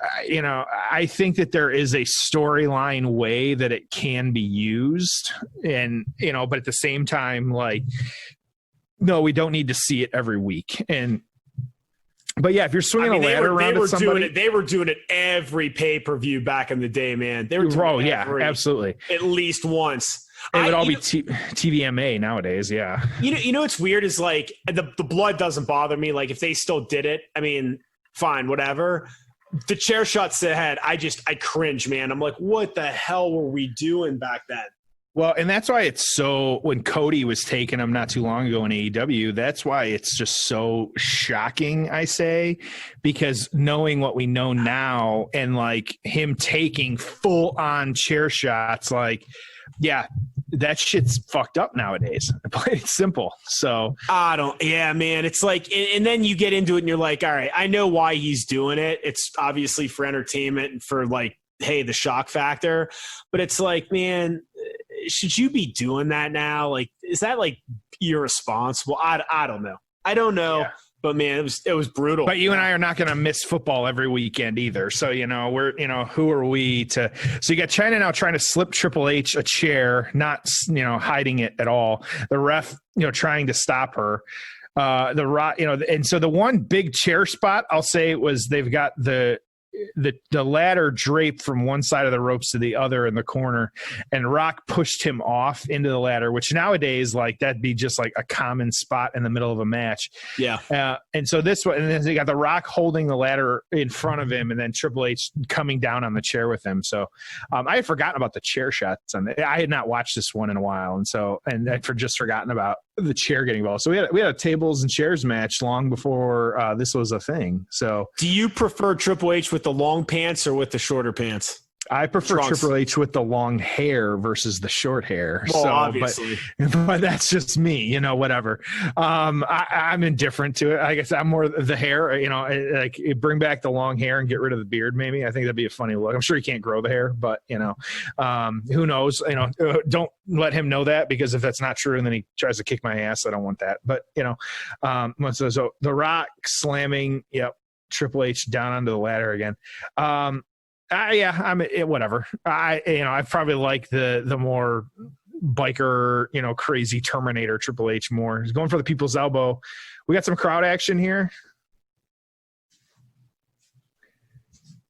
I think that there is a storyline way that it can be used, and but at the same time, like, no, we don't need to see it every week. But yeah, if you're swinging a ladder around at somebody, they were doing it every pay-per-view back in the day, man. They were doing absolutely, at least once. It would all be TVMA nowadays. Yeah. What's weird is like the blood doesn't bother me. Like if they still did it, I mean, fine, whatever. The chair shots ahead, I cringe, man. I'm like, what the hell were we doing back then? Well, and that's why it's so, when Cody was taking him not too long ago in AEW, that's why it's just so shocking, I say, because knowing what we know now and like him taking full on chair shots, like, yeah, that shit's fucked up nowadays. It's simple. So yeah, man. It's like, and then you get into it and you're like, all right, I know why he's doing it. It's obviously for entertainment and for like, hey, the shock factor. But it's like, man, should you be doing that now? Like, is that like irresponsible? I don't know. Yeah. But man, it was brutal. But you and I are not going to miss football every weekend either. So, we're, who are we to, so you got China now trying to slip Triple H a chair, not, hiding it at all. The ref, trying to stop her. And so the one big chair spot I'll say was they've got the ladder draped from one side of the ropes to the other in the corner, and Rock pushed him off into the ladder, which nowadays, like, that'd be just like a common spot in the middle of a match. Yeah. And so this one, and then they got the Rock holding the ladder in front of him, and then Triple H coming down on the chair with him. So I had forgotten about the chair shots, and I had not watched this one in a while. And I'd just forgotten about the chair getting involved. So we had a tables and chairs match long before this was a thing. So do you prefer Triple H with the long pants or with the shorter pants? I prefer trunks. Triple H with the long hair versus the short hair. Well, so, obviously. but that's just me, whatever. I'm indifferent to it. I guess I'm more the hair, like bring back the long hair and get rid of the beard. Maybe I think that'd be a funny look. I'm sure he can't grow the hair, but who knows? Don't let him know that, because if that's not true and then he tries to kick my ass, I don't want that. But so The Rock slamming, Triple H down onto the ladder again. Whatever. I probably like the more biker, crazy Terminator Triple H more. He's going for the people's elbow. We got some crowd action here.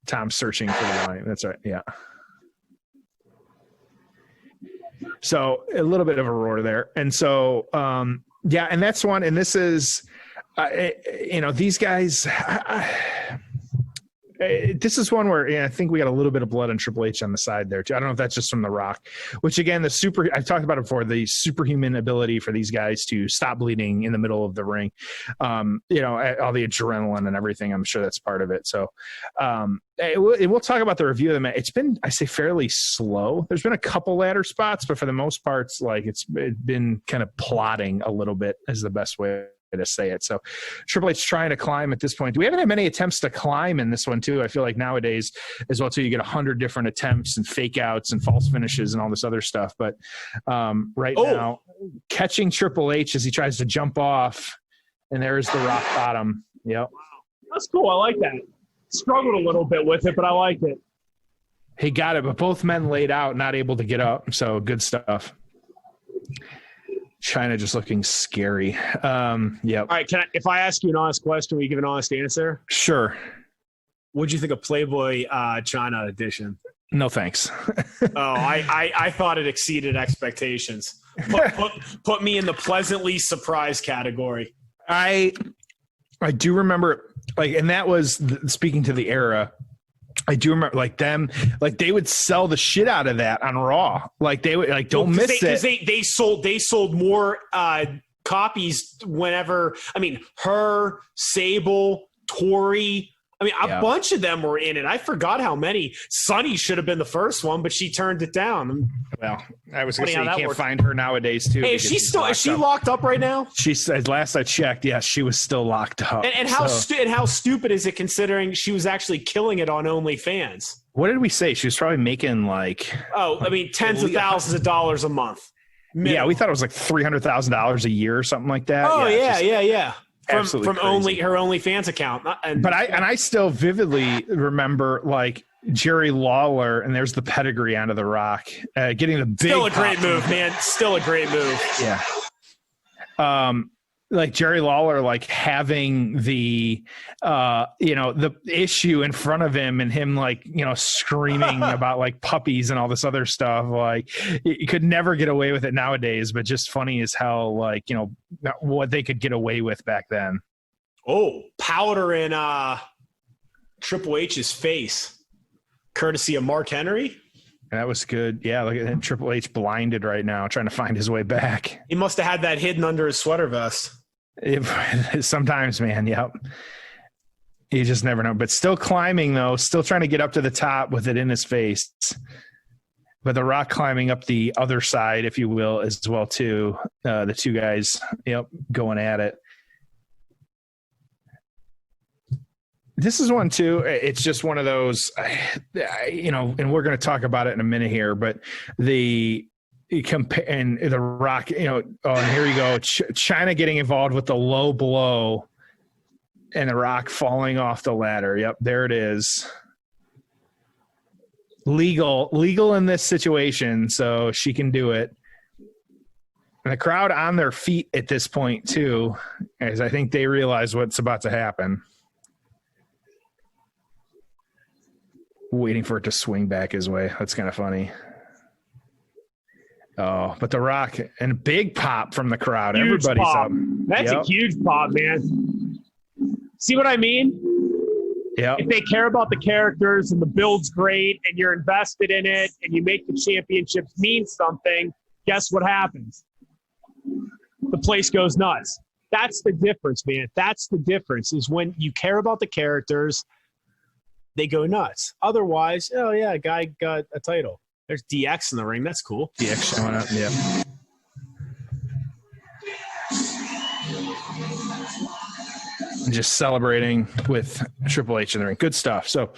Tom's searching for the line. That's right. Yeah. So a little bit of a roar there. And so, and that's one. And this is, these guys, this is one where I think we got a little bit of blood on Triple H on the side there too. I don't know if that's just from The Rock, which again, I've talked about it before, the superhuman ability for these guys to stop bleeding in the middle of the ring. All the adrenaline and everything, I'm sure that's part of it. So we'll talk about the review of the match. It's been, I say, fairly slow. There's been a couple ladder spots, but for the most part, it's been kind of plodding a little bit is the best way to say it. So Triple H trying to climb at this point. We haven't had many attempts to climb in this one too. I feel like nowadays as well too, you get 100 different attempts and fake outs and false finishes and all this other stuff. But now catching Triple H as he tries to jump off, and there's the rock bottom. Yep. That's cool. I like that. Struggled a little bit with it, but I liked it. He got it, but both men laid out, not able to get up. So good stuff. China just looking scary. All right. If I ask you an honest question, will you give an honest answer? Sure. What'd you think of Playboy China edition? No, thanks. I thought it exceeded expectations. Put me in the pleasantly surprised category. I do remember, and that was speaking to the era. I do remember they would sell the shit out of that on Raw. They would don't miss it. Because they sold more copies whenever. I mean, her, Sable, Tori. I mean, a bunch of them were in it. I forgot how many. Sunny should have been the first one, but she turned it down. Well, I was going to say you can't find her nowadays too. Hey, is she locked up right now? She said last I checked, yes, she was still locked up. And how stupid is it considering she was actually killing it on OnlyFans? What did we say? She was probably making tens of thousands of dollars a month. Minimum. Yeah, we thought it was like $300,000 a year or something like that. Oh yeah. From crazy. her OnlyFans account. But I still vividly remember Jerry Lawler, and there's the pedigree onto The Rock, getting the big. Still a great move, man. Still a great move. Yeah. Jerry Lawler, having the, the issue in front of him and him, screaming about puppies and all this other stuff. You could never get away with it nowadays, but just funny as hell, what they could get away with back then. Oh, powder in Triple H's face, courtesy of Mark Henry. That was good. Yeah, look at that. Triple H blinded right now, trying to find his way back. He must have had that hidden under his sweater vest. Sometimes, man. Yep. You just never know. But still climbing, though. Still trying to get up to the top with it in his face. But The Rock climbing up the other side, if you will, as well, too. The two guys, going at it. This is one too. It's just one of those, and we're going to talk about it in a minute here, but and The Rock, and here you go. China getting involved with the low blow and The Rock falling off the ladder. Yep. There it is. Legal in this situation. So she can do it. And the crowd on their feet at this point too, as I think they realize what's about to happen. Waiting for it to swing back his way. That's kind of funny. Oh, but The Rock and a big pop from the crowd. Huge Everybody's pop. up. That's a huge pop, man. See what I mean? Yeah. If they care about the characters and the build's great and you're invested in it and you make the championships mean something, guess what happens? The place goes nuts. That's the difference, man. That's the difference is when you care about the characters. they go nuts. Otherwise, oh yeah, a guy got a title. There's DX in the ring. That's cool. DX showing up. Yeah. Just celebrating with Triple H in the ring. Good stuff. So,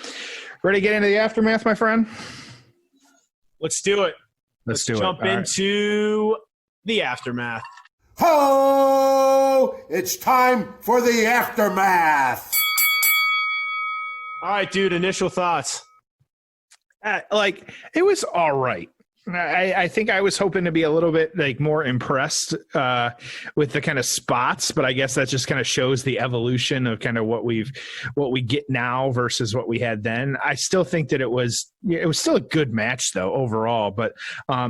ready to get into the aftermath, my friend? Let's do it. Let's jump into the aftermath. Ho! It's time for the aftermath. All right, dude. Initial thoughts. It was all right. I think I was hoping to be a little bit more impressed with the kind of spots, but I guess that just kind of shows the evolution of kind of what we get now versus what we had then. I still think that it was still a good match though overall, but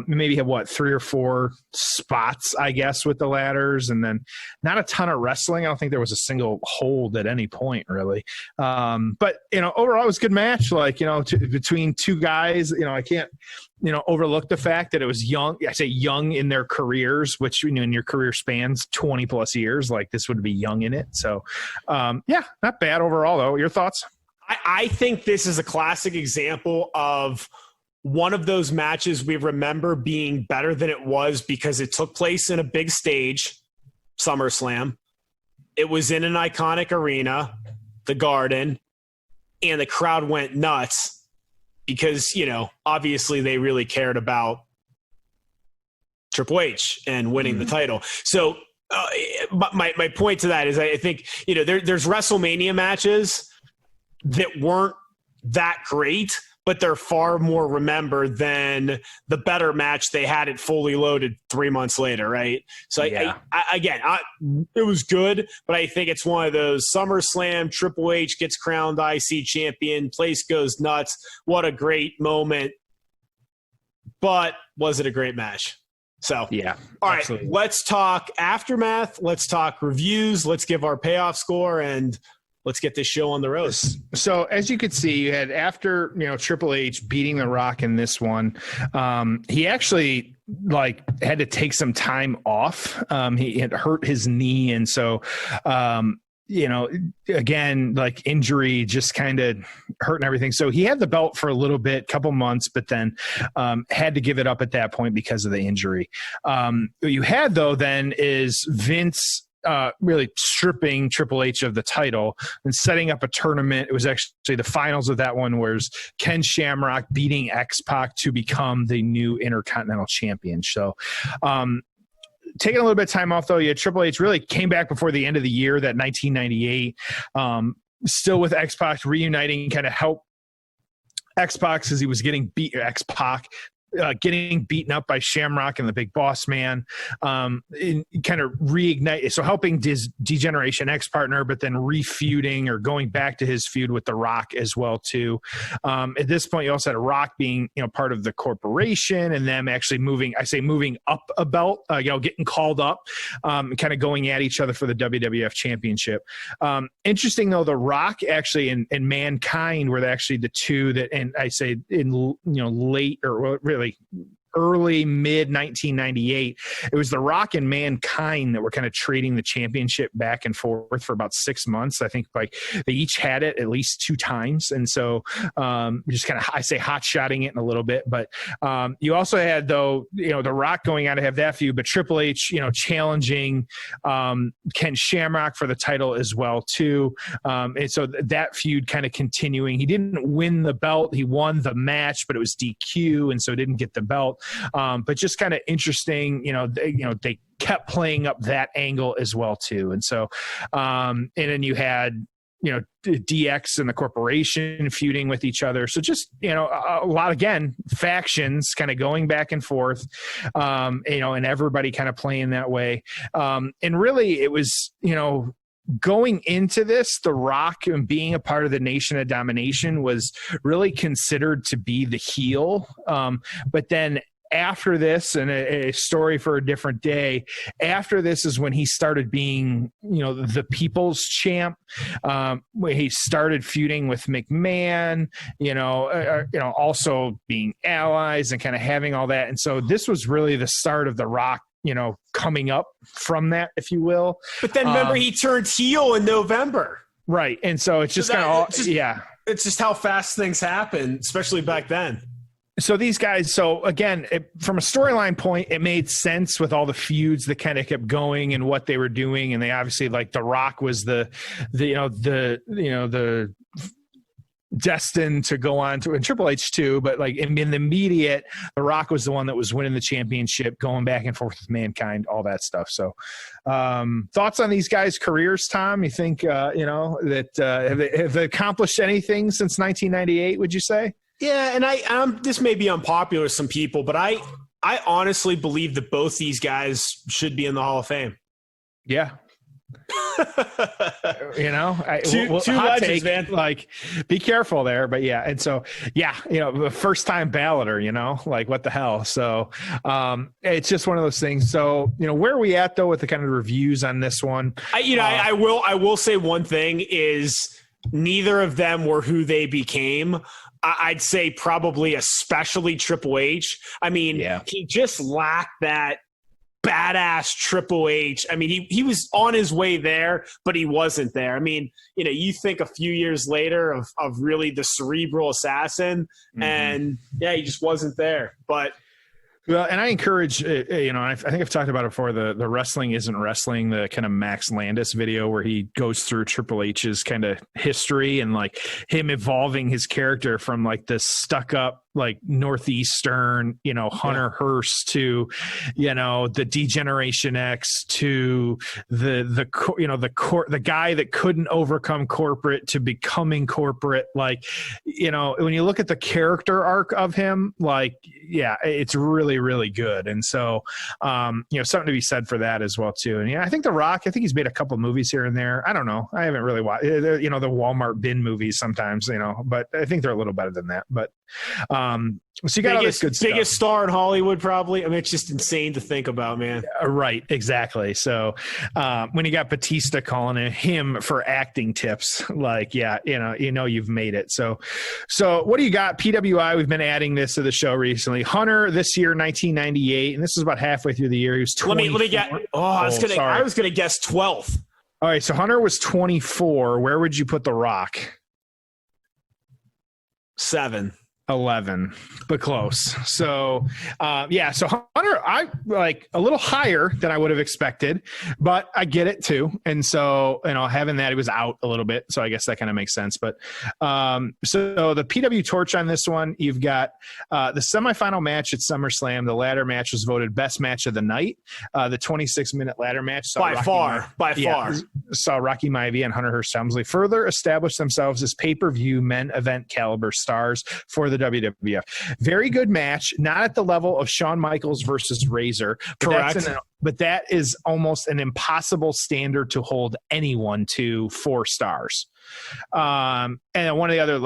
maybe have 3 or 4 spots, I guess, with the ladders, and then not a ton of wrestling. I don't think there was a single hold at any point really. But overall it was a good match. Between two guys, I can't overlook the fact that it was young. I say young in their careers, which, in your career spans 20 plus years, this would be young in it. So, not bad overall though. Your thoughts? I think this is a classic example of one of those matches we remember being better than it was because it took place in a big stage, Summerslam. It was in an iconic arena, the Garden, and the crowd went nuts. Because, obviously they really cared about Triple H and winning the title. So my point to that is I think, there's WrestleMania matches that weren't that great, but they're far more remembered than the better match they had it fully loaded 3 months later, right? So, yeah. It was good, but I think it's one of those SummerSlam, Triple H gets crowned IC champion, place goes nuts. What a great moment. But was it a great match? So, yeah. All absolutely. Right, let's talk aftermath. Let's talk reviews. Let's give our payoff score, and let's get this show on the road. So as you could see, you had after, Triple H beating The Rock in this one, he actually had to take some time off. He had hurt his knee. And so, again, injury just kind of hurting everything. So he had the belt for a little bit, couple months, but then had to give it up at that point because of the injury. What you had though then is Vince really stripping Triple H of the title and setting up a tournament. It was actually the finals of that one was Ken Shamrock beating X-Pac to become the new Intercontinental Champion. So, taking a little bit of time off though, Triple H really came back before the end of the year, that 1998, still with X-Pac, reuniting, kind of help X-Pac as he was getting beat, X-Pac, getting beaten up by Shamrock and the Big Boss Man, in kind of reignite. So helping Degeneration X partner, but then refeuding or going back to his feud with The Rock as well too. At this point, you also had Rock being part of the corporation, and them actually moving up a belt, getting called up, kind of going at each other for the WWF Championship. Interesting though, The Rock actually and Mankind were actually the two that, and I say in late or really early mid 1998, it was The Rock and Mankind that were kind of trading the championship back and forth for about 6 months. I think they each had it at least 2 times. And so just kind of, I say hot shotting it in a little bit, but you also had though, The Rock going on to have that feud, but Triple H, challenging Ken Shamrock for the title as well too. And so that feud kind of continuing. He didn't win the belt. He won the match, but it was DQ. And so didn't get the belt. But just kind of interesting, they kept playing up that angle as well too. And so, and then you had, DX and the corporation feuding with each other. So just, a lot, again, factions kind of going back and forth, and everybody kind of playing that way. And really it was, going into this, The Rock and being a part of the Nation of Domination was really considered to be the heel. But then after this, and a story for a different day, after this is when he started being, the people's champ. When he started feuding with McMahon, also being allies and kind of having all that. And so this was really the start of The Rock, coming up from that, if you will. But then remember, he turned heel in November. Right. And so it's just kind of, yeah. It's just how fast things happen, especially back then. So these guys, so again, from a storyline point, it made sense with all the feuds that kind of kept going and what they were doing. And they obviously, like, The Rock was the destined to go on to, and Triple H too, but like in the immediate, The Rock was the one that was winning the championship, going back and forth with Mankind, all that stuff. So thoughts on these guys' careers, Tom? You think, have they accomplished anything since 1998, would you say? Yeah, and this may be unpopular with some people, but I honestly believe that both these guys should be in the Hall of Fame. Yeah. Two legends, man. Like, be careful there, but yeah. And so, yeah, the first time balloter, like, what the hell? So it's just one of those things. So, where are we at though with the kind of reviews on this one? I will say one thing is neither of them were who they became. I'd say probably especially Triple H. I mean, He just lacked that badass Triple H. I mean, he was on his way there, but he wasn't there. I mean, you think a few years later of really the cerebral assassin, and he just wasn't there. But well, and I encourage, I think I've talked about it before, the Wrestling Isn't Wrestling, the kind of Max Landis video where he goes through Triple H's kind of history and like him evolving his character from like this stuck up, like Northeastern, Hunter Hearst to, the D-Generation X to the guy that couldn't overcome corporate to becoming corporate. Like, when you look at the character arc of him, like, yeah, it's really, really good. And so, something to be said for that as well too. And I think The Rock, he's made a couple movies here and there. I don't know. I haven't really watched, the Walmart bin movies sometimes, but I think they're a little better than that. But, so you got all this good stuff. Biggest star in Hollywood, probably. I mean, it's just insane to think about, man. Right, exactly. So when you got Batista calling him for acting tips, like, you've made it. So what do you got? PWI, we've been adding this to the show recently. Hunter this year, 1998, and this is about halfway through the year. He was 24. Let me get. I was gonna guess 12th. All right, so Hunter was 24. Where would you put The Rock? 7. 11, but close. So, so Hunter, I like a little higher than I would have expected, but I get it too. And so, having that, he was out a little bit. So I guess that kind of makes sense. But, so the PW torch on this one, you've got the semifinal match at SummerSlam. The ladder match was voted best match of the night. The 26-minute ladder match. By far. Saw Rocky Maivia and Hunter Hearst Helmsley further establish themselves as pay-per-view men event caliber stars for the WWF. Very good match, not at the level of Shawn Michaels versus Razor. Correct. But that is almost an impossible standard to hold anyone to 4 stars. And one of the other,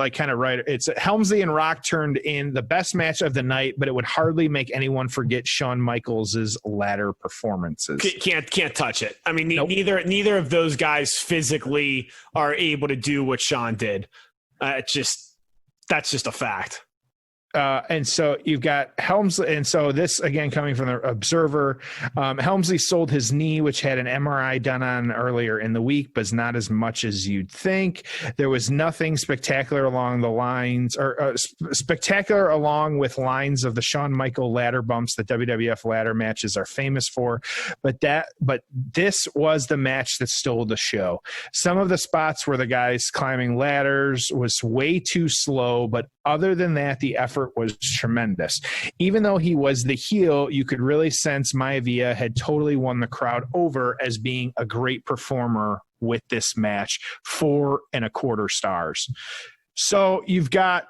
it's Helmsley and Rock turned in the best match of the night, but it would hardly make anyone forget Shawn Michaels' latter performances. Can't touch it. I mean, Nope. neither of those guys physically are able to do what Shawn did. That's just a fact. And so you've got Helmsley. And so this, again, coming from the Observer, Helmsley sold his knee, which had an MRI done on earlier in the week, but not as much as you'd think. There was nothing spectacular along the lines spectacular along with lines of the Shawn Michael ladder bumps that WWF ladder matches are famous for. But this was the match that stole the show. Some of the spots where the guys climbing ladders was way too slow, but other than that, the effort was tremendous. Even though he was the heel, you could really sense Maivia had totally won the crowd over as being a great performer with this match. 4.25 stars. So you've got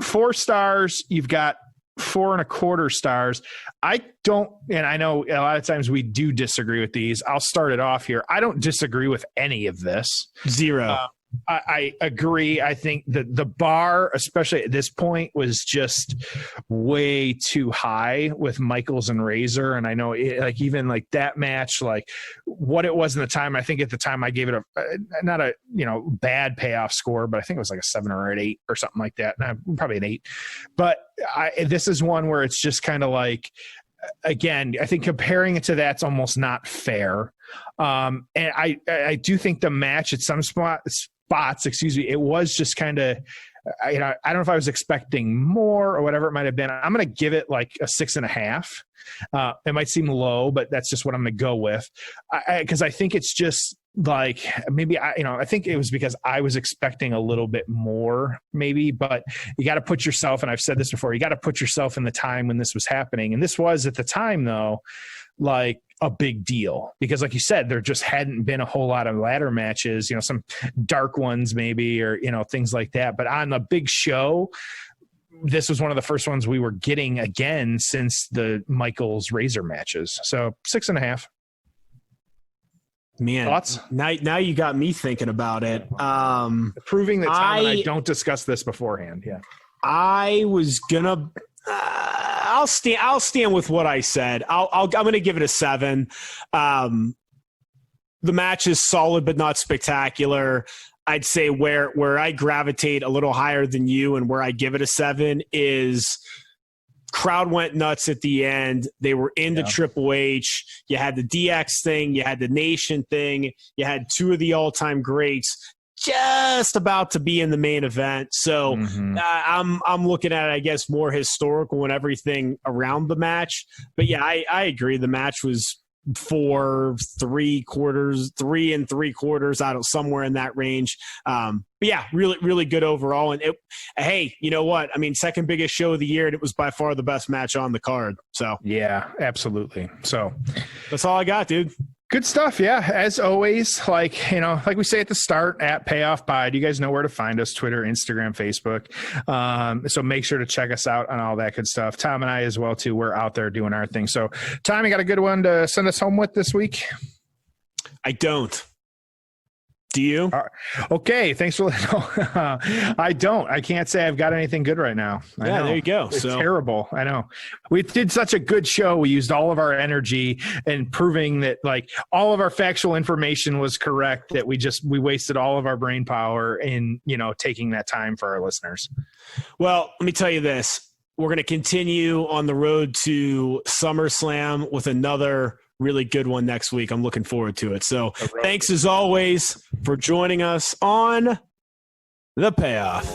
4 stars, you've got 4.25 stars. I don't, and I know a lot of times we do disagree with these. I'll start it off here. I don't disagree with any of this. 0. I agree. I think that the bar, especially at this point, was just way too high with Michaels and Razor. And I know even that match, like what it was in the time, I think at the time I gave it not a bad payoff score, but I think it was like a 7 or an 8 or something like that. Probably an 8. But this is one where it's just kind of like, again, I think comparing it to that's almost not fair. And I do think the match at some spots, it was just kind of I don't know if I was expecting more or whatever it might have been. I'm going to give it like a 6.5. It might seem low, but that's just what I'm going to go with. Because I think it's just like I think it was because I was expecting a little bit more maybe, but you got to put yourself, and I've said this before, you got to put yourself in the time when this was happening. And this was at the time though, like a big deal because like you said, there just hadn't been a whole lot of ladder matches, some dark ones maybe, or, things like that. But on a big show, this was one of the first ones we were getting again since the Michaels Razor matches. So 6.5. Man, thoughts? Now you got me thinking about it. Proving that Tom and I don't discuss this beforehand. Yeah, I was gonna. I'll stand with what I said. I'm gonna give it a 7. The match is solid but not spectacular. I'd say where I gravitate a little higher than you and where I give it a 7 is crowd went nuts at the end. They were into Triple H. You had the DX thing. You had the Nation thing. You had 2 of the all-time greats just about to be in the main event. So I'm looking at it, I guess, more historical and everything around the match. But yeah, I agree. The match was 3 3/4 out of somewhere in that range. But yeah, really, really good overall. And hey, you know what? I mean, second biggest show of the year, and it was by far the best match on the card. So yeah, absolutely. So that's all I got, dude. Good stuff. Yeah. As always, like we say at the start, at Payoff Pod, you guys know where to find us: Twitter, Instagram, Facebook. So make sure to check us out on all that good stuff. Tom and I as well, too. We're out there doing our thing. So Tom, you got a good one to send us home with this week? I don't. Do you? Okay. Thanks for letting know. I don't. I can't say I've got anything good right now. Yeah, there you go. It's terrible. I know. We did such a good show. We used all of our energy in proving that like all of our factual information was correct, that we wasted all of our brain power in, taking that time for our listeners. Well, let me tell you this. We're going to continue on the road to SummerSlam with another really good one next week. I'm looking forward to it. So thanks as always for joining us on The Payoff.